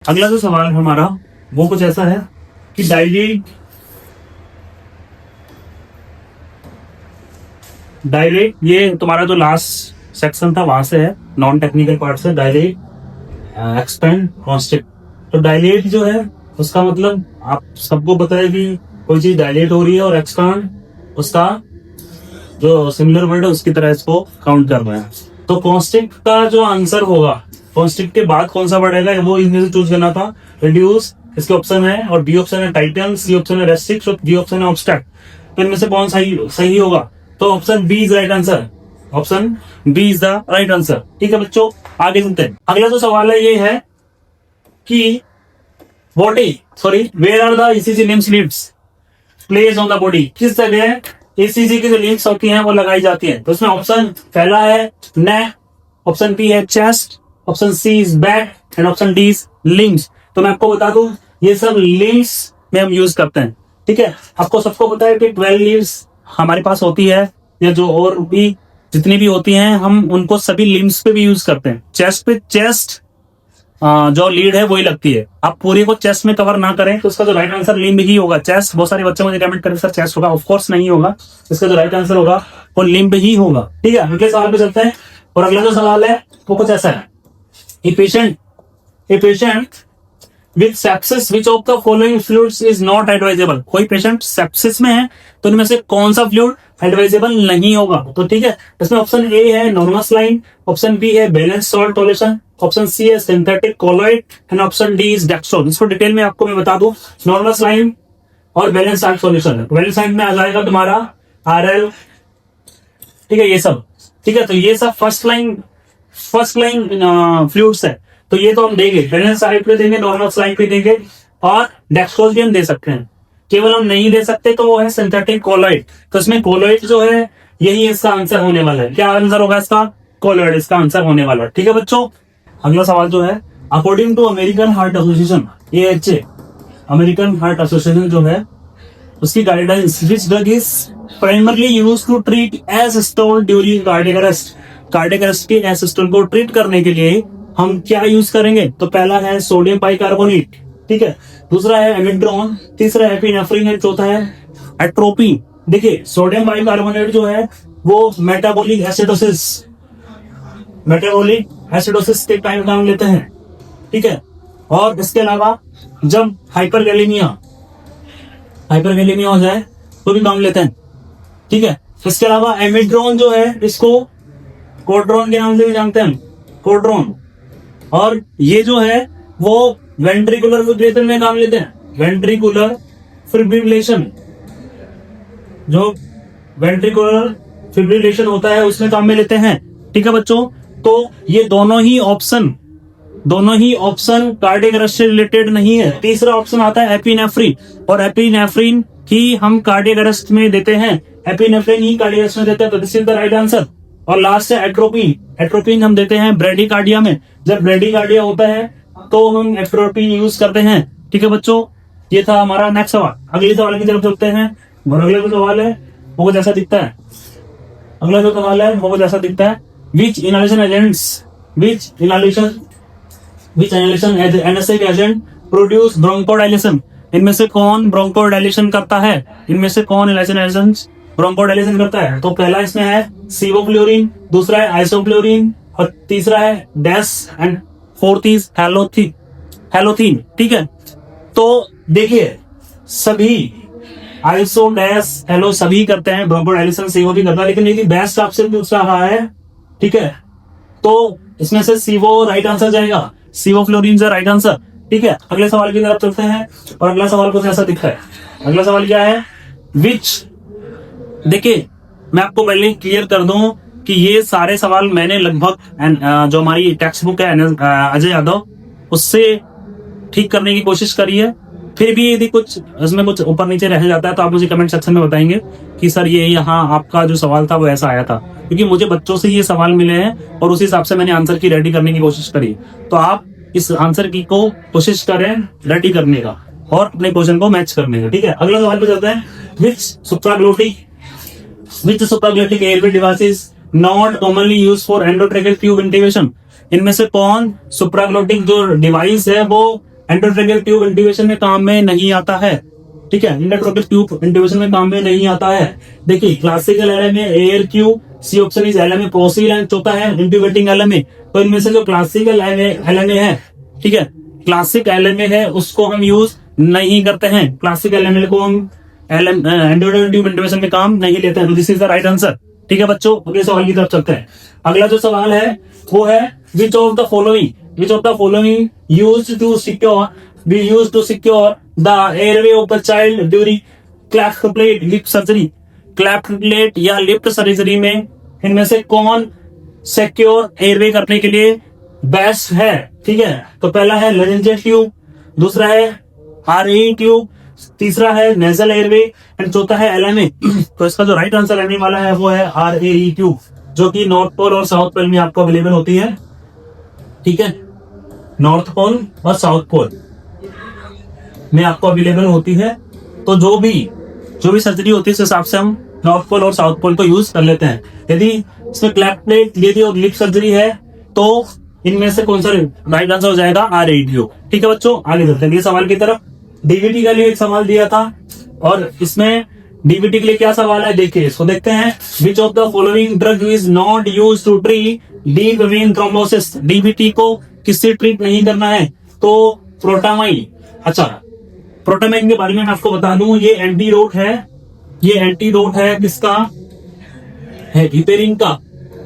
अगला जो सवाल है हमारा वो कुछ ऐसा है कि डायलेट ये तुम्हारा जो लास्ट सेक्शन था वहां से है, नॉन टेक्निकल पार्ट से। Dilate, expand, constrict. तो डायलेट जो है उसका मतलब आप सबको पता है कि कोई चीज डायलेट हो रही है, और एक्सपांड उसका जो सिमिलर वर्ड है उसकी तरह इसको काउंट कर रहे हैं। तो कॉन्स्ट्रिक्ट का जो आंसर होगा, कॉन्स्ट्रिक्ट के बाद कौन सा वर्ड आएगा वो इनमें से चूज करना था। रिड्यूस इसके ऑप्शन है, और बी ऑप्शन है टाइटन, सी ऑप्शन है रेस्ट्रिक्ट, और डी ऑप्शन है ऑब्स्ट्रैक्ट। तो इनमें से कौन सही होगा? तो option B is right answer. Option B is the right answer. ठीक है बच्चों, आगे सुनते हैं। अगला जो सवाल है ये है कि where are the ECG limbs leads place on the body? किस जगह ईसीजी की जो लिम्स होती हैं वो लगाई जाती है? तो इसमें ऑप्शन पहला है नेक, ऑप्शन बी है chest, option C is back, and option D is limbs. तो मैं आपको बता दूं ये सब लिम्स में हम यूज करते हैं। ठीक है, आपको सबको पता है कि 12 लिम्स हमारे पास होती है, या जो और भी जितनी भी होती हैं हम उनको सभी लिम्स पे भी यूज करते हैं। चेस्ट पे जो लीड है वही लगती है। आप पूरी को चेस्ट में कवर ना करें तो इसका जो राइट आंसर लिम्ब ही होगा। चेस्ट, बहुत सारे बच्चे मुझे कमेंट करें सर चेस्ट होगा, ऑफ कोर्स नहीं होगा। इसका जो राइट आंसर होगा वो लिम्ब ही होगा। ठीक है, अगले सवाल पे चलते हैं। और अगला जो सवाल है वो कुछ ऐसा है, a patient with sepsis which of the following fluids is not advisable? कोई पेशेंट सेप्सिस में है तो इनमें से कौन सा फ्लूइड एडवाइजेबल नहीं होगा? तो ठीक है, इसमें ऑप्शन ए है नॉर्मल लाइन, ऑप्शन बी है balance salt solution, option C है synthetic colloid, and option D is dextran. इसको डिटेल में आपको मैं बता दूं, नॉर्मल लाइन और बैलेंस सॉल्ट सॉल्यूशन है। बैलेंस साइड में आ जाएगा तुम्हारा आरएल, ठीक है, ये सब। ठीक है, तो ये सब फर्स्ट लाइन फ्लूइड्स है। तो ये तो हम देंगे, बैलेंस साइड पे देंगे, नॉर्मल साइड पे देंगे, और डेक्स्ट्रोज भी हम दे सकते हैं। केवल हम नहीं दे सकते तो वो है सिंथेटिक कोलॉइड। तो इसमें कोलॉइड जो है यही इसका आंसर होने वाला है। क्या आंसर होगा इसका? कोलॉइड इसका आंसर होने वाला है। ठीक है बच्चों, अगला सवाल जो है, according to American Heart Association, AHA, American Heart Association जो है उसकी guidelines, which drug is primarily used to treat asystole during cardiac arrest? Cardiac arrest के एसिस्टोल को ट्रीट करने के लिए हम क्या यूज करेंगे? तो पहला है सोडियम बाइकार्बोनेट, ठीक है, दूसरा है एमिड्रोन, तीसरा है एपिनेफ्रिन, और चौथा है एट्रोपिन। देखिए सोडियम बाइकार्बोनेट जो है वो मेटाबॉलिक एसिडोसिस के टाइम काम लेते हैं। ठीक है, और इसके अलावा जब हाइपरगैलेमिया हो जाए तो भी काम लेते हैं। ठीक है, इसके अलावा एमिड्रोन जो है इसको कोड्रोन के नाम से भी जानते हैं, कोड्रोन। और ये जो है वो वेंट्रिकुलर फिब्रिलेशन में काम लेते हैं, वेंट्रिकुलर फिब्रिलेशन, जो वेंट्रिकुलर फिब्रिलेशन होता है उसमें काम में लेते हैं। ठीक है बच्चों, तो ये दोनों ही ऑप्शन कार्डियक अरेस्ट से रिलेटेड नहीं है। तीसरा ऑप्शन आता है एपिनेफ्रिन, और एपिनेफ्रिन ही हम कार्डियक अरेस्ट में देते हैं, एपिनेफ्रिन ही कार्डियक अरेस्ट में देते हैं। तो this is the right answer. और लास्ट है एट्रोपिन हम देते हैं ब्रेडिकार्डिया में। जब ब्रेडिकार्डिया होता है तो हम एट्रोपिन यूज करते हैं। ठीक है बच्चों, ये था हमारा नेक्स्ट सवाल। अगले सवाल की तरफ चलते हैं। अगला जो सवाल है वो कुछ ऐसा दिखता है, which inhalation anesthetic agent produce bronchodilation? इनमें से कौन ब्रोंकोडाइलेशन करता है? ब्रोंकोडाइलेशन करता है? तो पहला इसमें है सीवोफ्लोरिन, दूसरा है आइसोफ्लोरिन, और तीसरा है डैश, एंड फोर्थ इज हैलोथीन। ठीक है, तो देखिए सभी आइसो, डैश, हेलो सभी करते हैं ब्रोंकोडाइलेशन, सीवो भी करता है, लेकिन यदि बेस्ट ऑप्शन दूसरा रहा है, ठीक है, तो इसमें से सीवो राइट आंसर जाएगा, सीवोफ्लोरिन से राइट आंसर। ठीक है, अगले सवाल की तरफ चलते हैं। और अगला सवाल कुछ ऐसा दिखा है। अगला सवाल क्या है? देखिए मैं आपको पहले क्लियर कर दूं कि ये सारे सवाल मैंने लगभग जो हमारी टेक्स्ट बुक है अजय यादव उससे ठीक करने की कोशिश करी है। फिर भी यदि कुछ इसमें कुछ ऊपर नीचे रह जाता है तो आप मुझे कमेंट सेक्शन में बताएंगे कि सर ये यहाँ आपका जो सवाल था वो ऐसा आया था, क्योंकि मुझे बच्चों से ये सवाल मिले हैं और उस हिसाब से मैंने आंसर की रेडी करने की कोशिश करी। तो आप इस आंसर की को कोशिश करें रेडी करने का और अपने क्वेश्चन को मैच करने का। ठीक है, अगला सवाल पे चलते हैं। Which supraglottic airway device is not commonly used for endotracheal tube integration? इनमें से कौन सुप्राग्लोटिक जो डिवाइस है वो एंडोट्रेकियल ट्यूब इंट्यूबेशन में काम में नहीं आता है, ठीक है, एंडोट्रेकियल ट्यूब इंट्यूबेशन में काम में नहीं आता है। देखिए classical LMA air cube, C option is LMA proseal and चौथा है इंट्यूबेटिंग एलएमए। तो इनमें से जो क्लासिकल एलएमए है, ठीक है, क्लासिक एलएमए है उसको हम यूज नहीं करते हैं, क्लासिक एलएमए को हम एंडोट्रेकियल ट्यूब इंट्यूबेशन में काम नहीं लेते हैं। तो this is the right answer, ठीक है बच्चों। अगले सवाल की तरफ चलते हैं। अगला जो सवाल है वो है which of the following used to secure the airway of the child during cleft palate lip surgery. Cleft palate या लिप सर्जरी में इनमें से कौन सिक्योर एयरवे करने के लिए बेस्ट है, ठीक है। तो पहला है लेरेंजियल ट्यूब, दूसरा है आरई ट्यूब, तीसरा है नेजल एयरवे एंड चौथा है एलएमए। तो इसका जो राइट आंसर रहने वाला है वो है आरएई ट्यूब, जो कि नॉर्थ पोल और साउथ पोल में आपको अवेलेबल होती है, ठीक है, नॉर्थ पोल और साउथ पोल में आपको अवेलेबल होती है। तो जो भी सर्जरी होती है उस हिसाब से हम नॉर्थ पोल और साउथ पोल को यूज कर लेते हैं। यदि इसमें क्लेफ्ट प्लेट यदि और लिप सर्जरी है तो इनमें से कौन सा राइट आंसर हो जाएगा आरएई ट्यूब, ठीक है बच्चों। आगे चलते हैं सवाल की तरफ। डीवीटी के लिए एक सवाल दिया था और इसमें डीवीटी के लिए क्या सवाल है देखिए, इसको देखते हैं। Which of the following drug is not used to treat deep vein thrombosis. DVT को किससे ट्रीट नहीं करना है, तो प्रोटामाइन। अच्छा, प्रोटामाइन के बारे में मैं आपको बता दूं, ये एंटीडोट है किसका है, हिपेरिन का,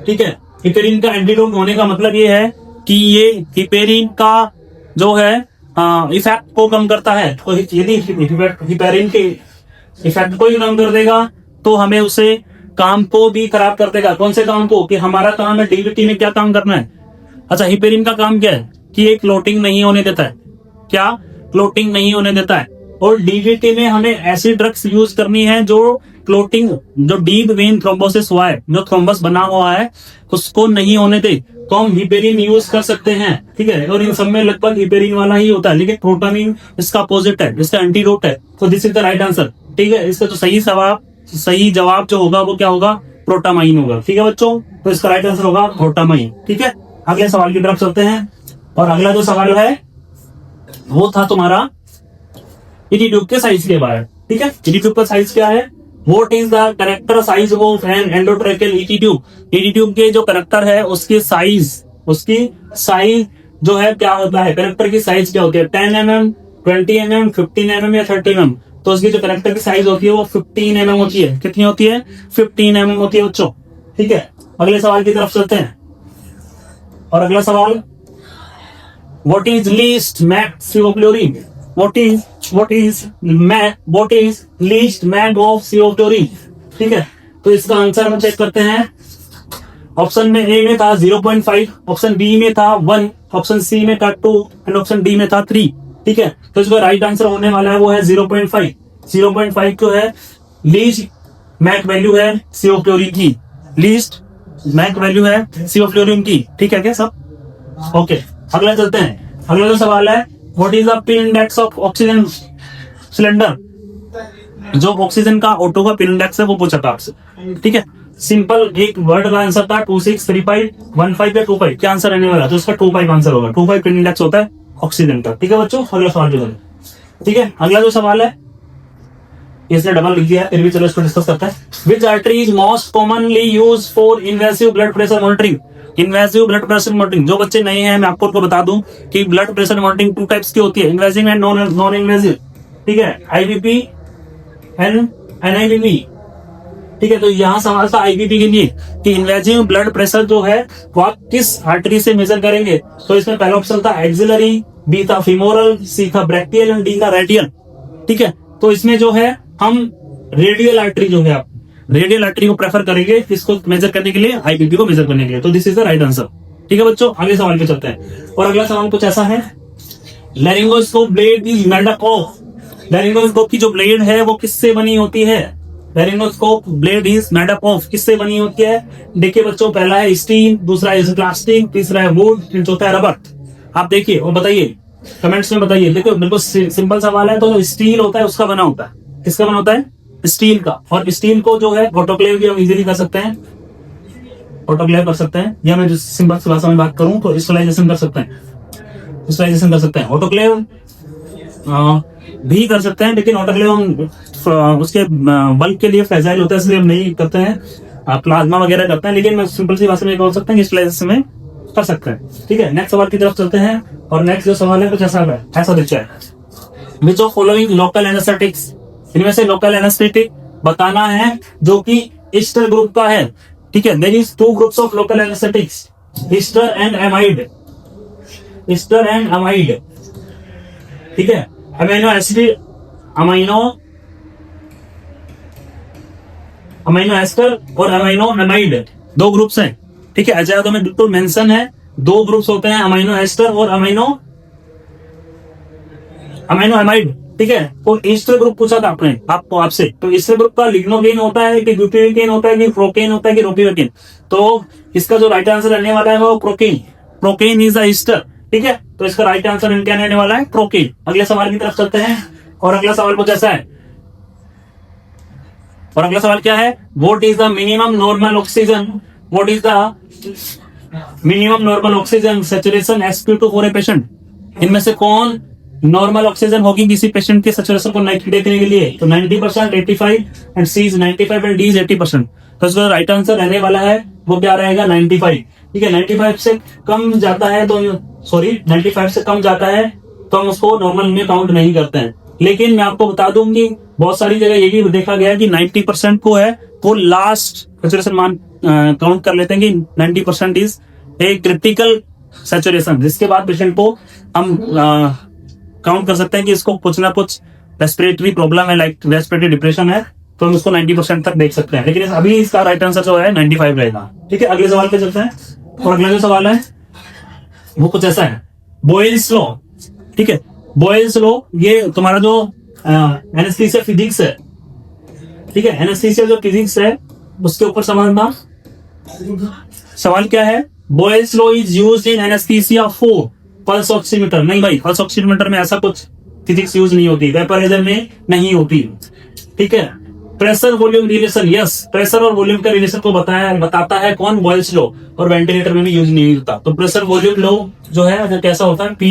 ठीक है। हिपेरिन का एंटीडोट होने का मतलब ये है कि ये हिपेरिन का जो है इफेक्ट को कम करता है। तो यदि हिपेरिन के इफेक्ट को ही कम कर देगा तो हमें उसे काम को भी खराब कर देगा। कौन से काम को, कि हमारा काम है डीवीटी में क्या काम करना है। अच्छा, हिपेरिन का काम क्या है कि ये क्लोटिंग नहीं होने देता है, क्या क्लोटिंग नहीं होने देता है। और डीवीटी में हमें ऐसी ड्रग्स यूज करनी है जो क्लोटिंग, जो डीप वेन थ्रोम्बोसिस हुआ है, जो थ्रोम्बस बना हुआ है उसको नहीं होने दे, तो हम हिपेरिन यूज कर सकते हैं, ठीक है। और इन सब में लगभग हिपेरिन वाला ही होता है, लेकिन प्रोटामाइन इसका अपोजिट है, इसका एंटीडोट है। तो this is the right answer, ठीक है। इसका तो सही जवाब जो होगा वो क्या होगा, प्रोटामाइन होगा, ठीक है बच्चों। तो इसका राइट आंसर होगा प्रोटामाइन, ठीक है। अगले सवाल की तरफ चलते हैं और अगला जो सवाल है वो था तुम्हारा ईटी ट्यूब के साइज के बारे में, ठीक है। ईटी ट्यूब का साइज क्या है, what is the character size of an endotracheal ET tube. ET tube के जो करेक्टर है उसकी साइज जो है क्या होता है, करेक्टर की साइज क्या होती है, 10 mm, 20 mm, 15 mm या 30 mm। तो उसकी जो करेक्टर की साइज होती है वो 15 mm होती है। कितनी होती है, 15 mm होती है बच्चों, ठीक है। अगले सवाल की तरफ चलते हैं और अगला सवाल, व्हाट इज लीस्ट मैक CO-फ्लोरीन। What is least mag of CO-फ्लोरीन, ठीक है। तो इसका आंसर हम चेक करते हैं। ऑप्शन में ए में था 0.5, ऑप्शन बी में था 1, ऑप्शन सी में था 2 एंड ऑप्शन डी में था 3, ठीक है। तो इसका राइट आंसर होने वाला है वो है 0.5। 0.5 जो है लीस्ट मैक वैल्यू है CO-फ्लोरीन की, लीस्ट मैक वैल्यू है CO-फ्लोरीन की, ठीक है क्या सब, ओके। अगला चलते हैं। अगला जो सवाल है, what is the pin index of oxygen cylinder. जो ऑक्सीजन का ऑटो का पिन इंडेक्स है वो पूछा था आपसे, ठीक है। सिंपल एक वर्ड का आंसर था 2635, 15 या 25, क्या आंसर रहने वाला, तो इसका 25 आंसर होगा। 25 पिन इंडेक्स होता है ऑक्सीजन का, ठीक है बच्चों। अगला सवाल जो है, ठीक है। अगला जो सवाल है इसने डबल लिख दिया है, फिर भी चलो इसको डिस्कस करते हैं। Which artery is most commonly used for invasive blood pressure monitoring. Invasive blood pressure monitoring, जो बच्चे नए हैं मैं आपको बता दूं कि ब्लड प्रेशर मॉनिटरिंग 2 टाइप्स की होती है, इन्वेसिव एंड नॉन इन्वेसिव, ठीक है। आईबीपी एंड एनआईबीपी, ठीक है। तो यहाँ सवाल था आईबीपी के लिए कि इन्वेसिव ब्लड प्रेशर जो है वो आप किस आर्टरी से मेजर करेंगे। तो इसमें पहला ऑप्शन था एक्सिलरी, बी था फीमोरल, सी था ब्रैकियल एंड डी था रेडियल, ठीक है। तो इसमें जो है हम रेडियल आर्टरी जो है आप रेडियल आर्टरी को प्रेफर करेंगे इसको मेजर करने के लिए, आईबीपी को मेजर करने के लिए। तो this is the right answer, ठीक है बच्चों। आगे सवाल पे चलते हैं और अगला सवाल कुछ ऐसा है, laryngoscope blade is made up of. Laryngoscope की जो ब्लेड है वो किससे बनी होती है, laryngoscope blade is made up of किससे बनी होती है। देखिए बच्चों, पहला है स्टील, दूसरा है प्लास्टिक, तीसरा है वुड, चौथा है रबर। आप देखिए और बताइए, कमेंट्स में बताइए। देखो बिल्कुल सिंपल सवाल है। तो स्टील होता है उसका बना होता है, किसका बना होता है, स्टील का। और स्टील को जो है ऑटोक्लेव भी हम इजीली कर सकते हैं, ऑटोक्लेव कर सकते हैं, या मैं जो सिंपल भाषा में बात करूं तो स्टरलाइजेशन कर सकते हैं, स्टरलाइजेशन कर सकते हैं। ऑटोक्लेव भी कर सकते हैं, लेकिन ऑटोक्लेव हम उसके बल्क के लिए फ्रेजाइल होता है, इसलिए हम नहीं करते हैं। प्लाज्मा वगैरह करते हैं, लेकिन मैं सिंपल सी भाषा में बोल सकते हैं कि स्टेरिलाइजेशन में कर सकते हैं। ठीक है, नेक्स्ट सवाल की तरफ चलते हैं। और नेक्स्ट जो सवाल है कुछ ऐसा है, ऐसा दिखता है, which of following local anaesthetics, इनमें से लोकल एनेस्थेटिक बताना है जो कि ईस्टर ग्रुप का है। ठीक है, there is two groups of local anaesthetics, ester and amide, ester and amide. ठीक है, अमीनो एसिड, अमीनो एस्टर और अमीनो एमाइड दो ग्रुप्स हैं। ठीक है, अजायदों में बिल्कुल मेंशन है, दो ग्रुप्स होते हैं, अमीनो एस्टर और अमीनो एमाइड। ठीक है, तो ईस्टर ग्रुप पूछा था आपने आपसे, तो ईस्टर ग्रुप का लिग्नोकेन होता है कि ग्लूटामेकेन होता है कि प्रोकेन होता है कि रोपियोकेन? तो इसका जो राइट आंसर रहने वाला है वो procaine, procaine is the Easter. ठीक है, तो इसका राइट आंसर क्या रहने वाला है? प्रोकेन। अगले सवाल की तरफ चलते हैं, और अगला सवाल कुछ ऐसा है, और अगला सवाल क्या है? What is the minimum normal oxygen, what is the minimum normal oxygen saturation sp2 for a patient? इनमें से कौन नॉर्मल ऑक्सीजन होगी किसी पेशेंट के सैचुरेशन को देखने के लिए? तो 90%, 85 and C is 95 and D is 80%। तो इसका राइट आंसर रहने वाला है वो क्या रहेगा? 95। ठीक है, 95 से कम जाता है तो सॉरी 95 से कम जाता है तो हम उसको नॉर्मल में काउंट नहीं करते हैं। लेकिन मैं आपको बता दूं कि बहुत सारी जगह ये भी देखा गया है कि 90% को है वो लास्ट सैचुरेशन मान काउंट कर लेते हैं कि 90% इज ए क्रिटिकल सैचुरेशन, जिसके बाद पेशेंट को हम काउंट कर सकते हैं कि इसको कुछ ना कुछ रेस्पिरेटरी प्रॉब्लम है, लाइक रेस्पिरेटरी डिप्रेशन है, तो हम उसको 90% तक देख सकते हैं। लेकिन अभी इसका राइट आंसर जो है 95 रहेगा। ठीक है, अगले सवाल पे चलते हैं, और अगला जो सवाल है वो कुछ ऐसा है, बॉयल्स लॉ। ठीक है, बॉयल्स लॉ ये तुम्हारा जो एनेस्थीसिया फिजिक्स है। ठीक है, एनेस्थीसिया जो फिजिक्स है उसके ऊपर समझना। सवाल क्या है? Boyle's law is used in anaesthesia for pulse oximeter. नहीं भाई, पल्स ऑक्सीमीटर में ऐसा कुछ फिजिक्स यूज नहीं होती, वेपराइजर में नहीं होती। ठीक है, pressure volume relation, yes, pressure और वॉल्यूम का रिलेशन को बताता है कौन? Boyle's law. और वेंटिलेटर में भी यूज नहीं होता। तो प्रेशर वॉल्यूम लॉ जो है वो कैसा होता है? P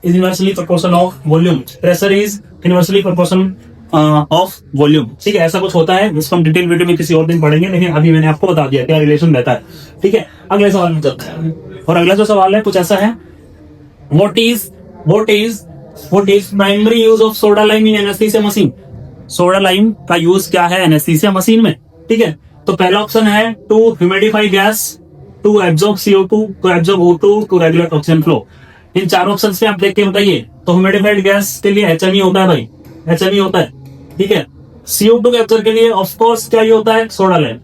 is inversely proportional of volume, pressure is inversely proportional of volume. ठीक है, ऐसा कुछ होता है जिसको हम डिटेल वीडियो में किसी और दिन पढ़ेंगे, लेकिन अभी मैंने आपको बता दिया क्या रिलेशन रहता है। ठीक है, अगले सवाल में चलते हैं, और अगला जो सवाल है कुछ ऐसा है, what is primary use of soda lime in anesthesia machine? Soda lime का यूज क्या है एनेस्थीसिया मशीन में? ठीक है, तो पहला ऑप्शन है to humidify gas, to absorb CO2, to absorb O2, to regulate oxygen flow. इन चार ऑप्शन में आप देख के बताइए। तो ह्यूमिडिफाइड गैस के लिए HME होता है भाई, HME होता है। ठीक है, CO2 कैप्चर के लिए ऑफ कोर्स क्या होता है? Soda lime.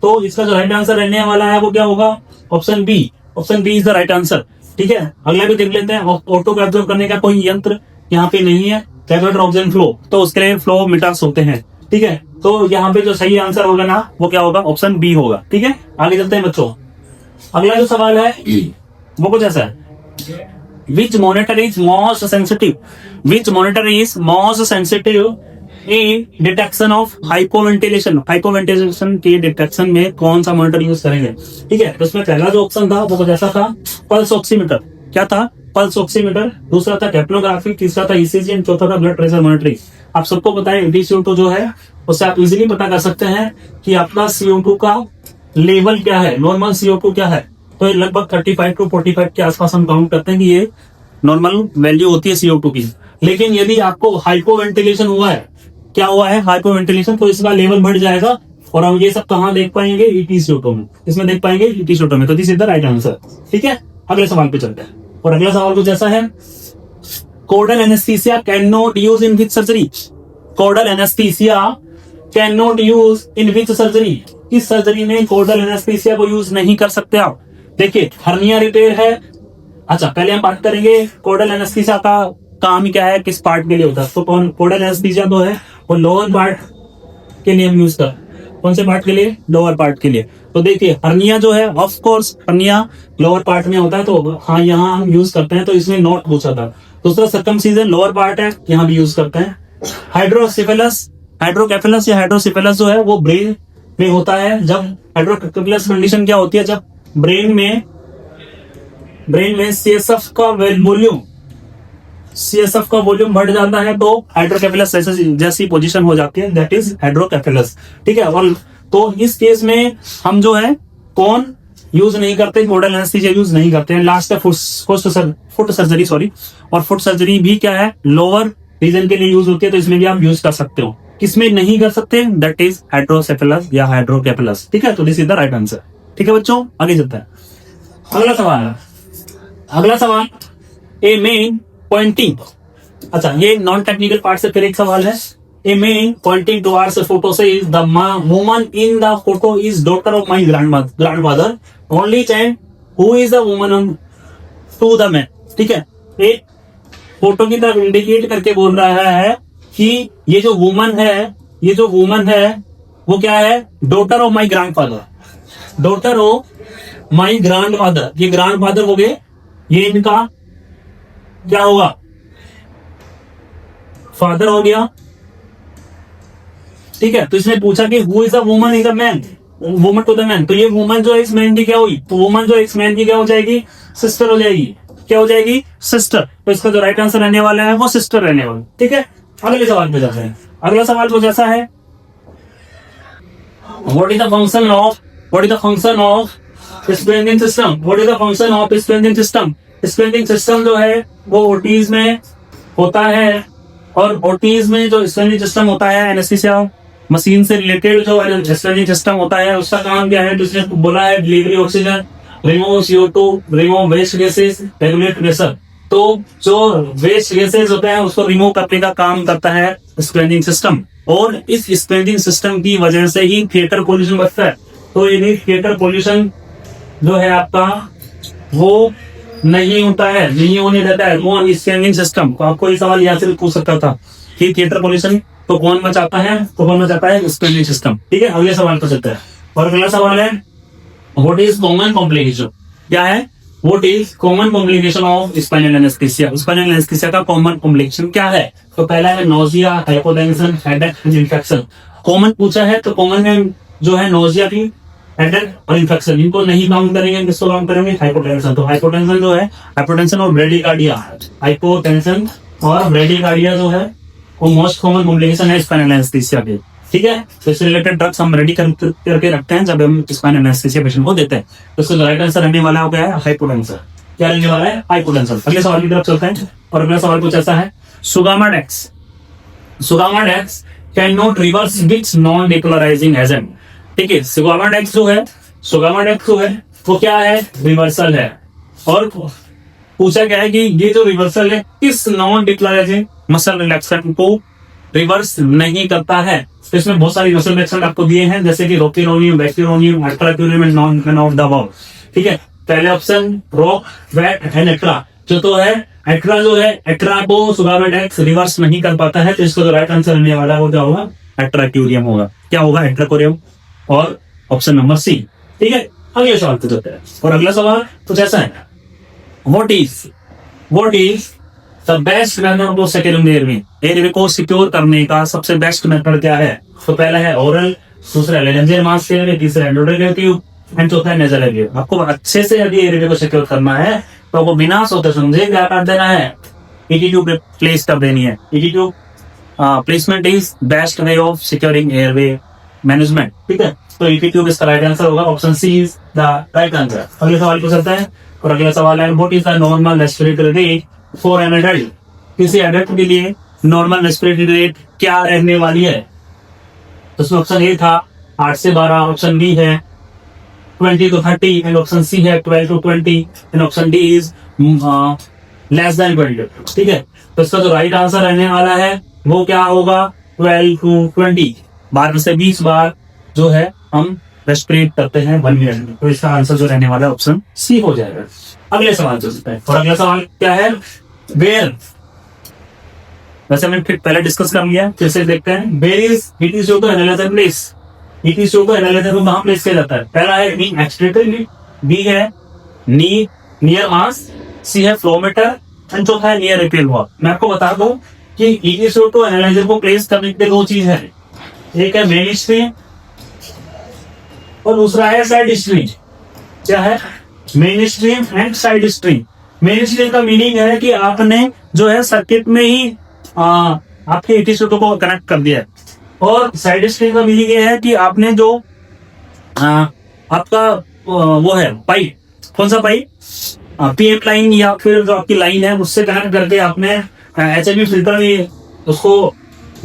तो इसका जो राइट आंसर रहने वाला है वो क्या होगा? Option B, option B is the right answer. ठीक है, अगला भी देख लेते हैं। ऑटो को एब्जॉर्ब करने का कोई यंत्र यहाँ पे नहीं है, रेगुलेटर ऑक्सीजन फ्लो, तो उसके लिए फ्लो मीटर्स होते हैं। ठीक है, तो यहाँ पे जो सही आंसर होगा ना वो क्या होगा? ऑप्शन बी होगा। ठीक है, आगे चलते हैं बच्चों। अगला जो सवाल है वो कुछ ऐसा है, which monitor is most sensitive, which monitor is most sensitive in detection of hypoventilation, hypoventilation के डिटेक्शन में कौन सा मॉनिटर यूज करेंगे? ठीक है, तो इसमें पहला जो ऑप्शन था वो कुछ ऐसा था, पल्स ऑक्सीमीटर। क्या था? Pulse oximeter. दूसरा था कैप्लोग्राफी, तीसरा था ECG एंड चौथा था ब्लड प्रेशर मॉनिटरिंग। आप सबको पता है CO2 जो है उससे आप इजीली पता कर सकते हैं कि अपना CO2 का लेवल क्या है, नॉर्मल CO2 क्या है। तो लगभग 35 to 45 के आसपास हम काउंट करते हैं कि ये नॉर्मल वैल्यू होती है CO2 की। लेकिन यदि आपको हाइपोवेंटिलेशन हुआ है, क्या हुआ है? हाइपोवेंटिलेशन, तो इसका लेवल बढ़ जाएगा। और हम ये सब कहाँ देख पाएंगे? ETCO2 में, इसमें देख पाएंगे ETCO2 में। तो this is the right answer. ठीक है, अगले सवाल पे चलते हैं, और अगला सवाल कुछ ऐसा है, caudal anaesthesia can not use in which surgery? Caudal anaesthesia can not use in which surgery? किस सर्जरी में कोडल एनेस्थीसिया को यूज नहीं कर सकते आप? देखिए, हर्निया रिपेयर है। अच्छा, पहले हम बात करेंगे कोडल एनेस्थीसिया का काम क्या है, किस पार्ट के लिए होता है। तो कोडल एनेस्थीसिया जो है वो लोअर पार्ट के लिए हम यूज करते हैं। कौन से पार्ट के लिए? लोअर पार्ट के लिए। तो देखिए, हर्निया जो है of course hernia lower part में होता है, तो हाँ यहाँ हम यूज करते हैं। तो इसमें नोट पूछा था। दूसरा सर्कमसीजन लोअर पार्ट है, यहाँ भी यूज करते हैं। हाइड्रोसिफेलस, हाइड्रोकेफेलस या हाइड्रोसिफेलस जो है वो ब्रेन में होता है। जब हाइड्रोकेफेलस कंडीशन क्या होती है? जब ब्रेन में CSF का वॉल्यूम CSF का वॉल्यूम बढ़ जाता है तो हाइड्रोकेफेलस जैसी पोजीशन हो जाती है, दैट इज हाइड्रोकेफेलस। ठीक है, और तो इस केस में हम जो है कौन यूज नहीं करते, मॉडल एनेस्थीसिया यूज नहीं करते हैं। लास्ट है फुट सर्जरी, सॉरी। और फुट सर्जरी भी क्या है, लोअर रीजन के लिए यूज होती है, तो इसमें भी आप यूज कर सकते हो। किसमें नहीं कर सकते, दैट इज हाइड्रोसेफेलस या हाइड्रोकेफेलस। ठीक है, तो this is the right answer. ठीक है बच्चों, आगे चलते हैं। अगला सवाल, अगला सवाल, ए मेन पॉइंटिंग, अच्छा ये नॉन टेक्निकल पार्ट से फिर एक सवाल है। A man pointing towards the photo says is the woman in the photo is daughter of my grandfather, only child who is the woman to the man. ठीक है, एक फोटो की तरफ इंडिकेट करके बोल रहा है कि ये जो वुमन है, ये जो वुमन है वो क्या है, daughter of my grandfather, daughter of my grandfather. ये ग्रैंडफादर हो गए, ये इनका क्या होगा, फादर हो गया। ठीक है, तो इसने पूछा कि who is the woman is the man, woman to the man, तो ये वुमन जो है इस मैन की क्या हुई, तो वुमन जो इस मैन की क्या हो जाएगी, सिस्टर हो जाएगी। क्या हो जाएगी, सिस्टर। तो इसका जो राइट आंसर रहने वाला है वो सिस्टर रहने वाला। ठीक है, अगले सवाल पे जाते हैं। अगला सवाल कुछ ऐसा है, what is the function of, what is the function of spreading system, what is the function of spreading system. Spreading system जो है वो ओटीज में होता है, और ओटीज में जो स्प्रेडिंग सिस्टम होता है, एनेस्थीसिया मशीन से रिलेटेड जो स्प्रेडिंग सिस्टम होता है, उसका काम क्या है, जिसने बोला है delivery oxygen, remove CO2, remove waste gases, regulate pressure. तो जो वेस्ट गैसेस होते हैं उसको रिमूव करने का काम करता है स्प्रेडिंग सिस्टम, और इस स्प्रेडिंग सिस्टम की वजह से ही थिएटर पोल्यूशन बढ़ता है। तो यदि थिएटर पोल्यूशन जो है आपका वो नहीं होता है, नहीं होने देता है वो स्प्रेडिंग सिस्टम। तो आपको ये सवाल यहाँ से भी पूछ सकता था कि थिएटर पोल्यूशन तो कौन बचाता है, तो कौन बचाता है, स्प्रेडिंग सिस्टम। ठीक है, अगले सवाल पर चलते हैं। और अगला सवाल है, व्हाट इज कॉमन कॉम्प्लिकेशन, क्या है, what is common complication of spinal anaesthesia, spinal anaesthesia का कॉमन कॉम्प्लिकेशन क्या है। तो पहला है nausea, hypotension, headache, infection. Common पूछा है तो कॉमन में जो है नोजिया की, हेडेक और इन्फेक्शन, इनको नहीं काउंट करेंगे, किसको काउंट करेंगे, हाइपोटेंशन। तो हाइपोटेंशन जो है, हाइपोटेंशन और ब्रेडिकार्डिया, हाइपोटेंशन और ब्रेडिकार्डिया जो है वो मोस्ट कॉमन कॉम्प्लिकेशन है स्पाइनल एनेस्थीसिया के। ठीक है, तो इससे रिलेटेड ड्रग्स हम रेडी करके रखते हैं जब हम स्पाइनल एनेस्थीसिया पेशेंट को देते हैं। तो इसका राइट आंसर रहने वाला हो गया है हाइपोटेंशन। क्या रहने वाला है, हाइपोटेंशन। अगले सवाल की तरफ चलते हैं, और अगला सवाल कुछ ऐसा है, sugammadex, sugammadex can not reverse which non depolarising agent. ठीक है, सुगामाडेक्स जो है, सुगामाडेक्स जो है वो क्या है, रिवर्सल है। और पूछा क्या है कि ये जो रिवर्सल है किस नॉन डिपोलराइजिंग मसल रिलैक्सेंट को रिवर्स नहीं करता है। तो इसमें बहुत सारी मसल रिलैक्सेंट आपको दिए हैं, जैसे कि रोकिरोनियम, बैक्टीरोनियम, अल्ट्राक्यूरियम एंड नॉन दबाव। ठीक है, पहले option rock, wet and extra. जो तो है एक्ट्रा, जो है एक्ट्रा को सुगामाडेक्स रिवर्स नहीं कर पाता है, तो इसका जो राइट आंसर रहने वाला है वो क्या होगा, एट्राक्यूरियम होगा। क्या होगा, एट्राक्यूरियम, और ऑप्शन नंबर सी। ठीक है, अगले सवाल पे चलते हैं। और अगला सवाल कुछ ऐसा है, what is the best method to securing airway को सिक्योर करने का सबसे बेस्ट मेथड क्या है। तो पहला है ओरल, दूसरा लेंजेर मास्क, तीसरा एंडोट्रेकियल ट्यूब, एंड चौथा है नेजल एयरवे। आपको अच्छे से यदि एयरवे को सिक्योर करना है तो आपको बिना सोचे समझे क्या कर देना है, ET ट्यूब प्लेस कर देनी है। ET tube placement is best way of securing airway management. ठीक है, तो ET ट्यूब इसका राइट आंसर होगा, option C is the right answer. अगले सवाल को चलता है, और अगला सवाल है, what is the normal respiratory rate for an adult. किसी एडल्ट के लिए नॉर्मल रेस्पिरेटरी रेट क्या रहने वाली है। तो उसमें ऑप्शन ए था 8 से 12, ऑप्शन बी है 20 to 30, एंड ऑप्शन सी है 12 to 20, and option D is less than 20। ठीक है, तो इसका जो राइट आंसर रहने वाला है वो क्या होगा, 12 to 20, 12 से 20 बार जो है हम रेस्पिरेट करते हैं 1 मिनट में। तो इसका आंसर जो रहने वाला है ऑप्शन सी हो जाएगा। अगले सवाल चलते हैं, और अगला सवाल क्या है, वेयर। वैसे हमने पहले डिस्कस कर लिया, फिर से देखते हैं, where is it is to analyser place. It is to analyser को कहां प्लेस किया जाता है। पहला है नी एक्सट्रेटरी, बी है नी नियर मास, सी है फ्लोमीटर, एंड चौथा है नियर एपियल वॉल। मैं आपको बता दूं कि इट इज टू एनालाइजर को प्लेस करने के लिए दो चीज है, एक है मेन स्ट्रीम और दूसरा है साइड स्ट्रीम। क्या है, main stream and side stream. Main stream का मीनिंग है कि आपने जो है सर्किट में ही आपके एटीस्टोटो को कनेक्ट कर दिया है। और साइड स्ट्रीम का मीनिंग ये है कि आपने जो आपका वो है पाइप, कौन सा पाइप, पीएम लाइन या फिर जो आपकी लाइन है उससे कनेक्ट करके आपने एचएमवी फिल्टर भी उसको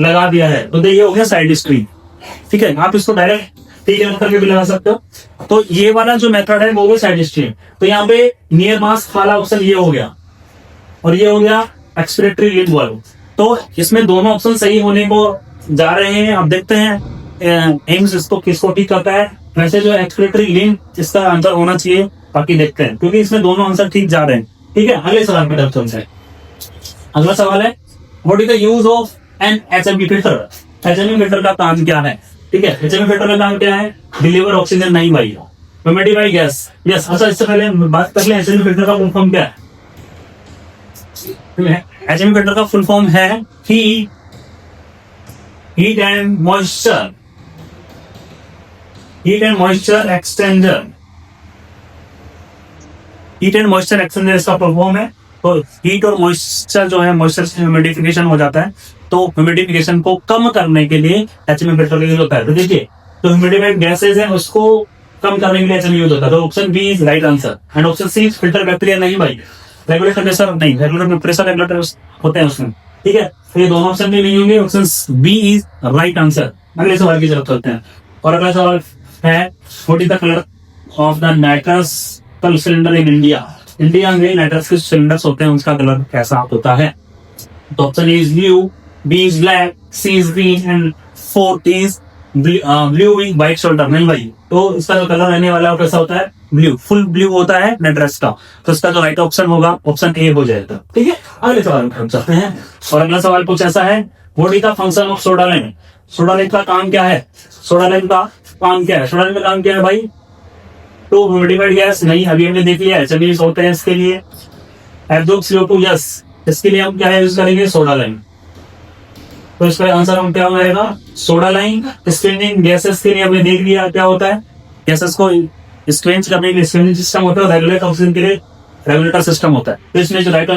लगा दिया है, तो ये हो गया साइड स्ट्रीम। ठीक है, आप इसको डायरेक्ट करके भी लगा सकते हो। तो ये वाला जो मेथड है वो भी साइड स्ट्रीम। तो यहाँ पे नियर मास्क वाला ऑप्शन ये हो गया और ये हो गया एक्सपिरेटरी लिंक वाला। तो इसमें दोनों ऑप्शन सही होने को जा रहे हैं। अब देखते हैं एम्स इसको किसको ठीक करता है। वैसे जो एक्सपिरेटरी लिंक इसका आंसर होना चाहिए, बाकी देखते हैं, क्योंकि इसमें दोनों आंसर ठीक जा रहे हैं। ठीक है, अगले सवाल में चलते हैं। अगला सवाल है, what is the use of an HMV filter. HMV filter का काम क्या है? ठीक है, एचएमवी फिल्टर का काम क्या है? डिलीवर ऑक्सीजन नहीं भाई, ह्यूमिडिफाई गैस। यस, अच्छा इससे पहले बात कर ले एचएमवी फिल्टर का फुल फॉर्म क्या है। एचएमवी फिल्टर का फुल फॉर्म है heat and moisture exchanger. Heat and moisture exchanger इसका फुल फॉर्म है। तो हीट और मॉइस्चर जो है, मॉइस्चर से ह्यूमिडिफिकेशन हो जाता है, तो ह्यूमिडिफिकेशन को कम करने के लिए एचएमवी फिल्टर यूज होता है। तो देखिए, तो ह्यूमिडिफाइड गैसेज है उसको कम करने के लिए एचएमवी यूज होता है। तो option B is right answer. And option C filter bacteria नहीं भाई, रेगुलेटर प्रेशर नहीं, रेगुलेटर प्रेशर रेगुलेटर होते हैं उसमें। ठीक है, तो ये दोनों ऑप्शन भी नहीं होंगे, option B is right answer. अगले सवाल की तरफ चलते हैं। और अगला सवाल है, what is the colour of the nitrous cylinder in India. India में नाइट्रस के सिलेंडर्स होते हैं, उसका कलर कैसा होता है? तो option is blue, B is black, C is green and fourth is blue with white shoulder. नहीं भाई, तो इसका जो कलर रहने वाला है वो कैसा होता है? ब्लू, फुल ब्लू होता है नाइट्रस का। तो इसका जो राइट ऑप्शन होगा ऑप्शन ए हो जाएगा। ठीक है, अगले सवाल में हम चलते हैं। और अगला सवाल कुछ ऐसा है, what is the function of soda lime. Soda lime का काम क्या है? सोडा लाइम का काम क्या है? सोडा लाइम का काम क्या है भाई? तो ह्यूमिडिफाइड गैस नहीं, अभी हमने देख लिया एचएमवी होते हैं इसके लिए। एब्जॉर्ब CO2 यस, इसके लिए हम क्या यूज करेंगे? Soda lime. तो इसका आंसर हम क्या हो जाएगा? Soda lime. स्क्रीनिंग गैसेस के लिए हमने देख लिया क्या होता है, गैसेस को स्क्रीन करने के लिए स्क्रीनिंग सिस्टम होता है, रेगुलेट ऑक्सीजन के लिए रेगुलेटर सिस्टम होता है। तो इसमें जो राइट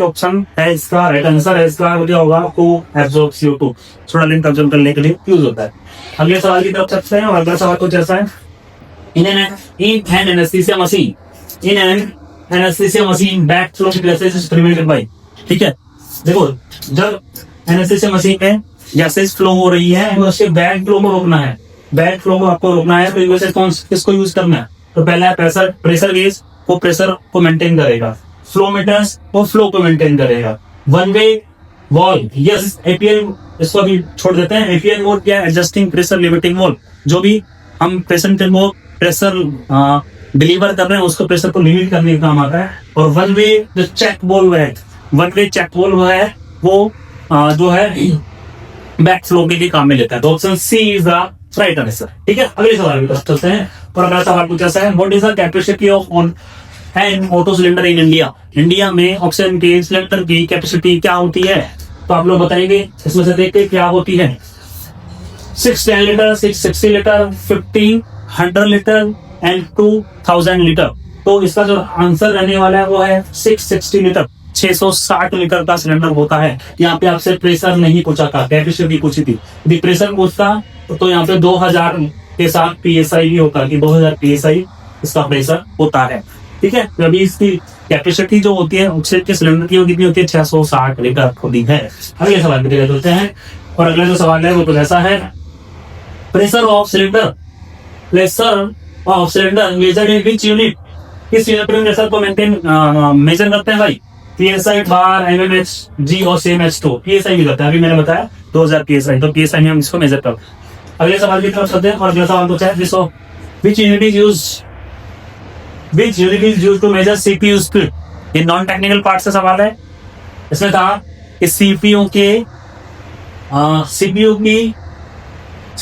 ऑप्शन है इसका, राइट आंसर है इसका क्या होगा? को absorb CO2 soda lime consume करने के लिए यूज होता है। अगले सवाल की तरफ चलते हैं। और अगला सवाल कुछ ऐसा है, in an anesthesia machine backflow gases is prevented by। ठीक है, देखो जब एनेस्थीसिया मशीन में गैसेस फ्लो हो रही है तो उसके बैक फ्लो को रोकना है। बैक फ्लो को आपको रोकना है, तो वैसे कौन किसको यूज करना है? तो पहला प्रेशर गेज वो प्रेशर को मेंटेन करेगा, फ्लो मीटर्स वो फ्लो को मेंटेन करेगा, one way valve yes, APL इसको भी छोड़ देते हैं। एपीएल मोड क्या है? Adjusting pressure limiting valve. जो भी हम प्रेशर डिलीवर कर रहे हैं उसको प्रेशर को लिमिट करने का काम आता है। और वन वे जो चेक वॉल्व है, वन वे चेक वॉल्व है वो जो है बैक फ्लो के लिए काम में लेता है। तो option C is the right answer. ठीक है, अगले सवाल की तरफ चलते हैं। और अगला सवाल कुछ ऐसा है, what is the capacity of N auto cylinder in India. India में ऑक्सीजन के सिलेंडर की कैपेसिटी क्या होती है? तो आप लोग बताएंगे, इसमें से देखते क्या होती है। 610 litre, 660 litre, 1500 litre and 2000 litre. तो इसका जो आंसर रहने वाला है वो है 660 लीटर। 660 लीटर का सिलेंडर होता है। यहाँ पे आपसे प्रेशर नहीं पूछा था, कैपेसिटी पूछी थी। यदि प्रेशर पूछता तो यहाँ पे 2000 के साथ PSI भी होता है कि 2000 PSI इसका प्रेशर होता है। ठीक है, तो अभी इसकी कैपेसिटी जो होती है ऑक्सीजन के सिलेंडर की वो कितनी होती है? 660 लीटर होती है। अगले सवाल की तरफ चलते हैं। और अगला जो सवाल है वो कुछ ऐसा है, pressure of cylinder measured in which unit. किस यूनिट में प्रेशर को मेजर करते हैं भाई? PSI बार, mmH, G और CMH2 PSI भी करते हैं। अभी मैंने बताया 2000 PSI, तो PSI में हम इसको मेजर करते हैं। अगले सवाल की तरफ चलते हैं। और अगला सवाल पूछा है, which unit is used to measure CPU speed। ये नॉन टेक्निकल पार्ट से सवाल है। इसमें कहा कि CPU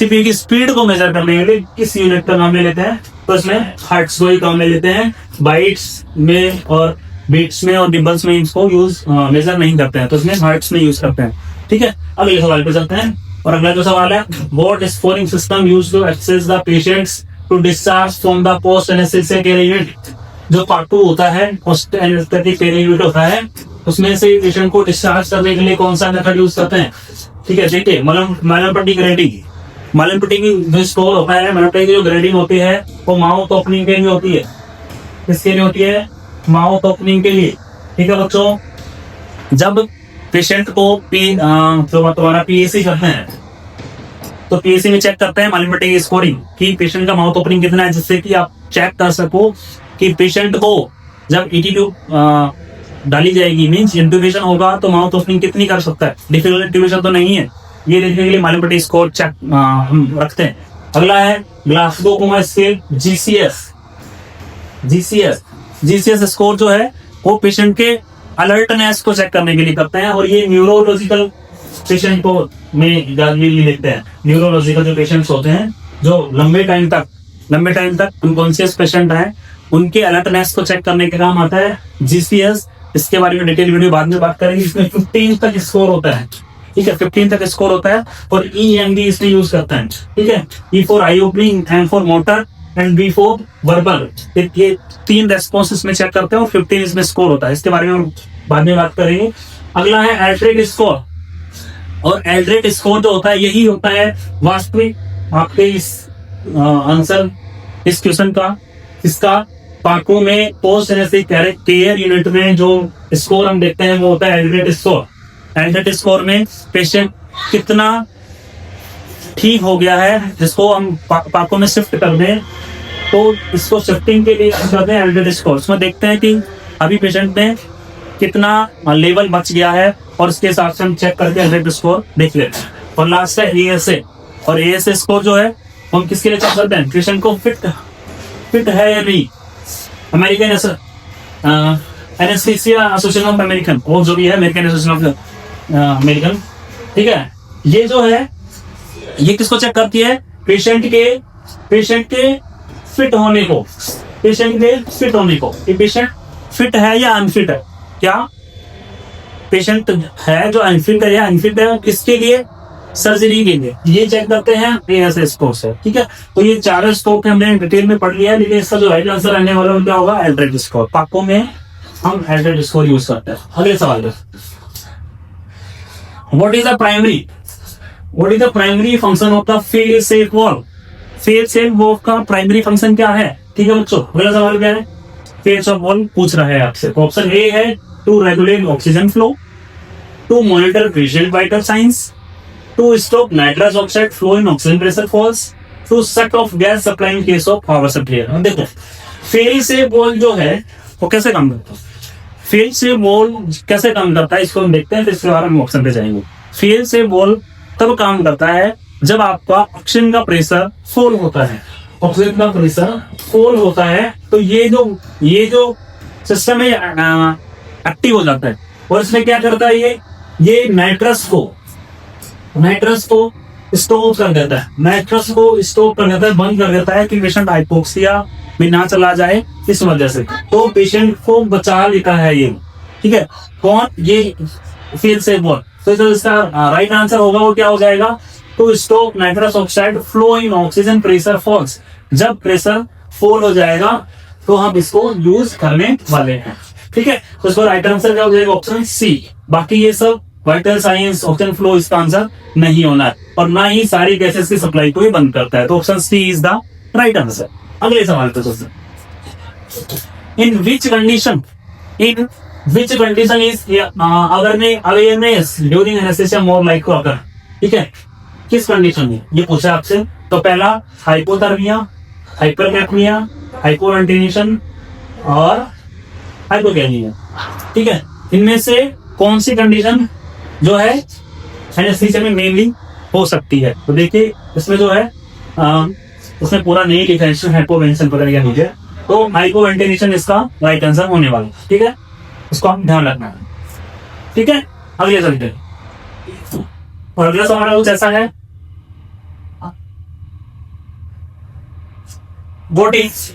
की स्पीड को मेजर करने के लिए किस यूनिट का नाम ले लेते हैं? तो इसमें हर्ट्ज को ही काम ले लेते हैं, बाइट्स में और बीट्स में और डिबल्स में इसको यूज मेजर नहीं करते हैं, तो इसमें हर्ट्ज में यूज करते हैं। ठीक है, अगले सवाल पे चलते हैं। और अगला जो सवाल है, what scoring system used to access the patients to discharge from the post anaesthesia care unit. जो पार्ट 2 होता है पोस्ट एनेस्थेटिक पेरियड होता है, उसमें से पेशेंट को डिस्चार्ज करने के लिए कौन सा मेथड यूज करते हैं। ठीक है, देखिए मलम पट्टी ग्रेडिंग, मलम पट्टी की जो स्कोर होता है, मलम पट्टी की जो ग्रेडिंग होती है वो माउथ ओपनिंग के लिए होती है। किसके लिए होती है? माउथ ओपनिंग के लिए। ठीक है बच्चों, जब पेशेंट को तुम्हारा पीएसी करते हैं तो पीएसी में चेक करते हैं मलम पट्टी की स्कोरिंग कि पेशेंट का माउथ ओपनिंग कितना है, जिससे कि आप चेक कर सको कि पेशेंट को जब ईटी ट्यूब डाली जाएगी, मींस इंट्यूबेशन होगा तो माउथ ओपनिंग कितनी कर सकता है। डिफिकल्ट इंट्यूबेशन तो नहीं है, ये देखने के लिए मलम पट्टी स्कोर चेक हम रखते हैं। अगला है Glasgow coma scale, GCS score जो है वो पेशेंट के अलर्टनेस को चेक करने के लिए करते हैं, और ये न्यूरोलॉजिकल पेशेंट को में ये देखते हैं। न्यूरोलॉजिकल जो पेशेंट्स होते हैं जो लंबे टाइम तक अनकॉन्शियस पेशेंट है, उनके अलर्टनेस को चेक करने का काम आता है जीसीएस। इसके बारे में डिटेल वीडियो बाद में बात करेंगे। इसमें 15 तक स्कोर होता है। ठीक है, 15 तक स्कोर होता है, और EMD इसमें यूज करता है। ठीक है, E for I opening, M for motor and B for verbal. ये 3 रेस्पॉन्स इसमें चेक करते हैं और 15 इसमें स्कोर होता है। इसके बारे में हम बाद में बात करेंगे। अगला है एल्ड्रेट स्कोर, और एल्ड्रेट स्कोर जो होता है यही होता है वास्तविक आपके इस आंसर इस क्वेश्चन का, इसका पार्कों में पोस्ट एनेस्थेटिक केयर यूनिट में जो स्कोर हम देखते हैं वो होता है एल्ड्रेट स्कोर। एल्ड्रेट स्कोर में पेशेंट कितना ठीक हो गया है, जिसको हम पार्कों में शिफ्ट कर दें तो इसको शिफ्टिंग के लिए करते हैं एल्ड्रेट स्कोर। उसमें देखते हैं कि अभी पेशेंट में कितना लेवल बच गया है, और उसके हिसाब से हम चेक करके एल्ड्रेट स्कोर देख लेते हैं। और लास्ट है ASA, और ASA स्कोर जो है हम किसके लिए चेक करते हैं? पेशेंट को फिट है या नहीं। American anaesthesia association of American, वो जो भी है अमेरिकन एसोसिएशन ऑफ अमेरिकन। ठीक है, ये जो है ये किसको चेक करती है? पेशेंट के फिट होने को, ये पेशेंट फिट है या अनफिट है। क्या पेशेंट है जो अनफिट है या अनफिट है, किसके लिए? सर्जरी के लिए। ये चेक करते हैं ASA स्कोर से। ठीक है, तो ये चारों स्कोर हमने डिटेल में पढ़ लिया है, लेकिन इसका जो राइट आंसर रहने वाला क्या होगा? एल्ड्रेट स्कोर। पाकों में हम एल्ड्रेट स्कोर यूज करते हैं। अगले सवाल पे, what is the primary function of the fail safe valve. Fail safe valve का प्राइमरी फंक्शन क्या है? ठीक है बच्चों, अगला सवाल क्या है? फेल सेफ वॉल्व पूछ रहा है आपसे। तो ऑप्शन ए है to regulate oxygen flow, to monitor patient vital science, to stop nitrous oxide flow in oxygen pressure falls, to shut off gas supply in case of power supply. देखो fail safe valve जो है वो कैसे काम करता है, fail safe valve कैसे काम करता है इसको हम देखते हैं, तो इसके बारे में ऑप्शन पे जाएंगे। फेल सेफ वॉल्व तब काम करता है जब आपका ऑक्सीजन का प्रेशर फॉल होता है। ऑक्सीजन का प्रेशर फॉल होता है तो ये जो सिस्टम है एक्टिव हो जाता है, और इसमें क्या करता है, ये नाइट्रस को स्टॉप कर देता है, बंद कर देता है कि पेशेंट हाइपोक्सिया में ना चला जाए। इस वजह से तो पेशेंट को बचा लेता है ये। ठीक है, कौन? ये फेल सेफ वॉल्व। तो जो इसका राइट आंसर होगा वो क्या हो जाएगा? To stop nitrous oxide flow in oxygen pressure falls. जब प्रेशर फॉल हो जाएगा तो हम इसको यूज करने वाले हैं। ठीक है, तो इसका राइट आंसर क्या हो जाएगा? Option C. बाकी ये सब वाइटल साइंस, ऑक्सीजन फ्लो इसका आंसर नहीं होना है, और ना ही सारी गैसेस की सप्लाई को ही बंद करता है। तो option C is the right answer. अगले सवाल पे दोस्तों, in which condition is awareness during anaesthesia more like to occur. ठीक है, किस कंडीशन में ये पूछा आपसे? तो पहला हाइपोथर्मिया, हाइपरकैप्निया, हाइपोवेंटिलेशन और हाइपोकैनिया। ठीक है, इनमें से कौन सी कंडीशन जो है एनेस्थीसिया में मेनली हो सकती है? तो देखिए इसमें जो है उसमें पूरा नहीं लिखा है, हाइपोवेंटिलेशन पता नहीं मुझे, तो हाइपोवेंटिलेशन इसका राइट आंसर होने वाला। ठीक है, उसको हम ध्यान रखना है। ठीक है, अगले चलते और अगला सवाल कुछ ऐसा है, what is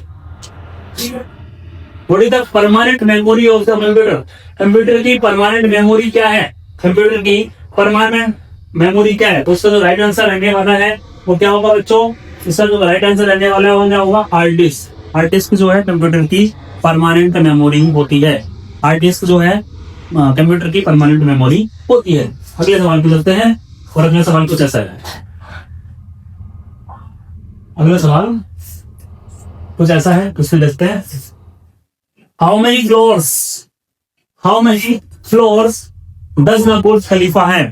the permanent memory of the computer. Computer की परमानेंट मेमोरी क्या है? कंप्यूटर की परमानेंट मेमोरी क्या है? तो उसका जो राइट आंसर रहने वाला है वो क्या होगा बच्चों? इसका जो राइट आंसर रहने वाला है वो क्या होगा? Hard disk. हार्ड डिस्क जो है कंप्यूटर की परमानेंट मेमोरी होती है। हार्ड डिस्क जो है कंप्यूटर की परमानेंट मेमोरी होती है। अगले सवाल पे चलते हैं और अगला सवाल कुछ ऐसा है। अगला सवाल कुछ ऐसा है, क्वेश्चन देखते हैं। How many floors does the Burj Khalifa है?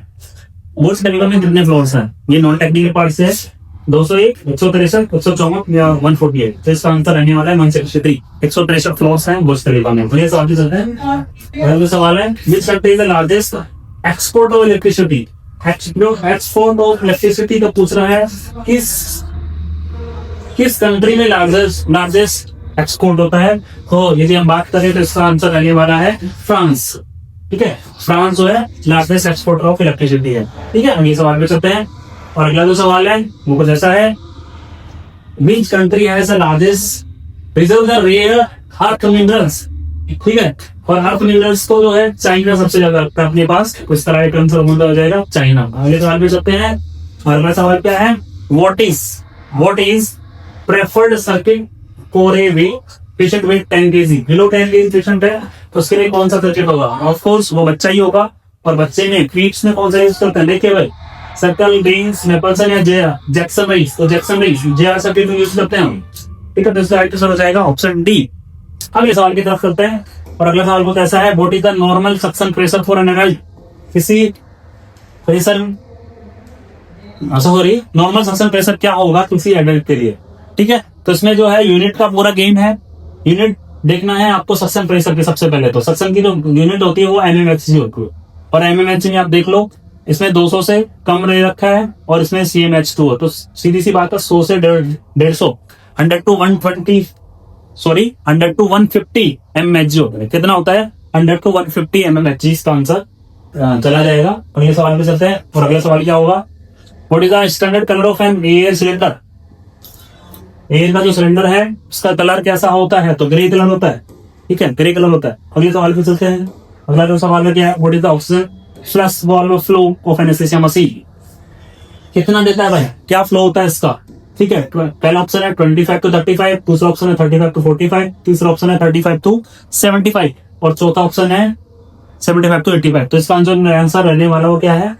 बुर्ज खलीफा में कितने फ्लोर्स हैं? ये नॉन टेक्निकल पार्ट से है। 201, 163, 164 या 148। तो इसका आंसर रहने वाला है 163। 163 फ्लोर्स हैं बुर्ज खलीफा में। ये सवाल चलते हैं। अगला सवाल है, which country is the largest export of electricity? Export of electricity का पूछ रहा है, किस कंट्री में लार्जेस्ट एक्सपोर्ट होता है? तो यदि हम बात करें तो इसका आंसर रहने वाला है फ्रांस। ठीक है, फ्रांस जो है लार्जेस्ट एक्सपोर्टर ऑफ इलेक्ट्रिसिटी है। ठीक है, अगले सवाल पे चलते हैं और अगला जो सवाल है वो कुछ ऐसा है, which country has the largest reserve the rare earth minerals? ठीक है, और अर्थ मिनरल्स को जो है चाइना सबसे ज्यादा रखता है अपने पास। कुछ तरह का आंसर हो जाएगा चाइना। अगले सवाल पे चलते हैं और अगला सवाल क्या है, what is preferred circuit for a patient with 10 kg? Below 10 kg patient है तो उसके लिए कौन सा सर्किट होगा? ऑफ कोर्स वो बच्चा ही होगा। और बच्चे में क्रीप्स में कौन सा यूज करते हैं? देखिए भाई, सर्कल, ग्रीन्स, मेपल्सन या जैक्सन राइज। तो Jackson Rees JR circuit use करते हैं हम। ठीक है, तो इसका राइट आंसर हो जाएगा ऑप्शन डी। अगले सवाल की तरफ करते हैं और अगला सवाल कुछ ऐसा है, what is the normal suction pressure for an adult? किसी pressure sorry normal suction pressure क्या होगा किसी एडल्ट के लिए? ठीक है, तो इसमें जो है यूनिट का पूरा गेम है। यूनिट देखना है आपको सक्शन प्रेशर की। सबसे पहले तो सक्शन की जो यूनिट होती है वो एमएमएचजी होती है, और एमएमएचजी में आप देख लो इसमें 200 से कम रह रखा है और इसमें CmH2 है। तो सीधी सी बात है 100 से 150, 100 to 150 mmHg होता है। कितना होता है? 100 to 150 mmHg इसका आंसर चला जाएगा। अगले सवाल पे चलते हैं और अगला सवाल क्या होगा, what is the standard colour of an air cylinder? Air का जो सिलेंडर है उसका कलर कैसा होता है? तो ग्रे कलर होता है। ठीक है, ग्रे कलर होता है। अगले सवाल पे चलते हैं। अगला जो सवाल है क्या है, what is the oxygen flush valve flow of anaesthesia machine? कितना देता है भाई? क्या फ्लो होता है इसका? ठीक है, पहला ऑप्शन है 25 to 35, दूसरा ऑप्शन है 35 to 45, तीसरा ऑप्शन है 35 to 75 और चौथा ऑप्शन है 75 to 85। तो इसका आंसर रहने वाला वो क्या है?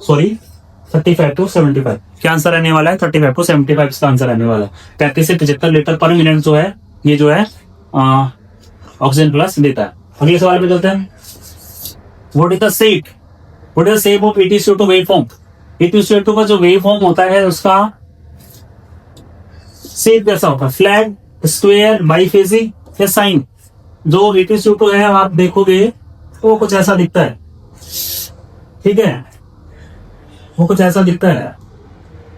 Sorry 35 to 75। क्या आंसर रहने वाला है? 35 to 75 इसका आंसर रहने वाला है। 35 से 75 लीटर पर मिनट जो है ये जो है ऑक्सीजन प्लस देता है। अगले सवाल पे चलते हैं, what is the shape of EtCO2 waveform? EtCO2 का जो वेवफॉर्म होता है उसका शेप कैसा होता है? फ्लैट, स्क्वायर, बाइफेजी या साइन? जो EtCO2 है आप देखोगे वो कुछ ऐसा दिखता है। ठीक है, वो कुछ ऐसा दिखता है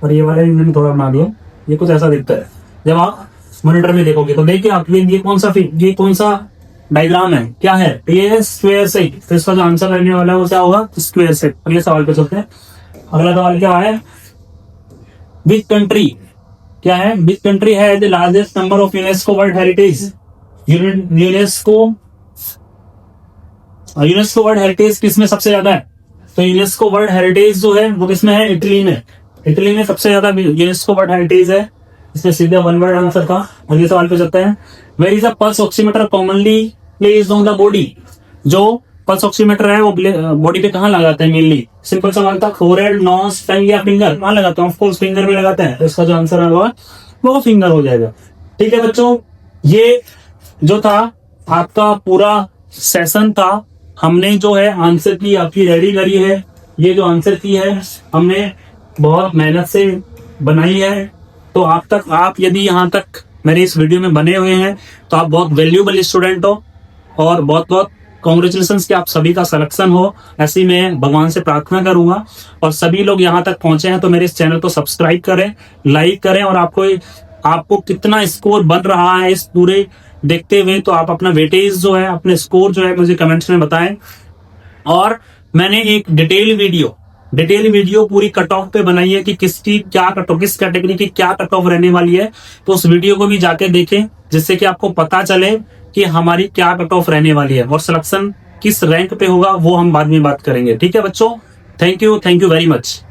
और ये वाला मैंने थोड़ा बना दिया, ये कुछ ऐसा दिखता है। जब आप मॉनिटर में देखोगे तो देखिए आप ये कौन सा डायग्राम है? क्या है? ये स्क्वायर शेप। तो इसका जो आंसर रहने वाला है वो क्या होगा? Square shape. अगले सवाल पे चलते हैं। अगला सवाल क्या है, विच कंट्री क्या है? विच कंट्री है the largest number of UNESCO world heritage? UNESCO world heritage किसमें सबसे ज्यादा है? तो यूनेस्को वर्ल्ड हेरिटेज जो है वो किसमें है? इटली में। इटली में सबसे ज्यादा यूनेस्को वर्ल्ड हेरिटेज है। इसमें सीधे वन वर्ड आंसर था। अगले सवाल पे चलते हैं, where is a pulse oximeter commonly placed on the body? जो पल्स ऑक्सीमीटर है वो बॉडी पे कहाँ लगाते हैं मेनली? सिंपल सवाल था, फोरहेड, नोज, टंग या फिंगर? कहाँ लगाते हैं? ऑफ कोर्स फिंगर में लगाते हैं। तो इसका जो आंसर होगा वो फिंगर हो जाएगा। ठीक है बच्चों, ये जो था आपका पूरा सेशन था। हमने जो है आंसर की आपकी रेडी करी है। ये जो आंसर की है हमने बहुत मेहनत से बनाई है। तो आप यदि यहाँ तक मेरे इस वीडियो में बने हुए हैं तो आप बहुत वैल्यूएबल स्टूडेंट हो और बहुत बहुत कॉन्ग्रेचुलेशन कि आप सभी का सिलेक्शन हो, ऐसी मैं भगवान से प्रार्थना करूंगा। और सभी लोग यहाँ तक पहुंचे हैं तो मेरे इस चैनल को सब्सक्राइब करें, लाइक करें, और आपको कितना स्कोर बन रहा है इस पूरे देखते हुए तो आप अपना वेटेज जो है, अपने स्कोर जो है मुझे कमेंट्स में बताएं। और मैंने एक डिटेल वीडियो पूरी कट ऑफ पे बनाई है कि किसकी क्या कट ऑफ, किस कैटेगरी की क्या कट ऑफ रहने वाली है। तो उस वीडियो को भी जाके देखें जिससे कि आपको पता चले कि हमारी क्या कट ऑफ रहने वाली है और सिलेक्शन किस रैंक पे होगा वो हम बाद में बात करेंगे। ठीक है बच्चों, थैंक यू वेरी मच।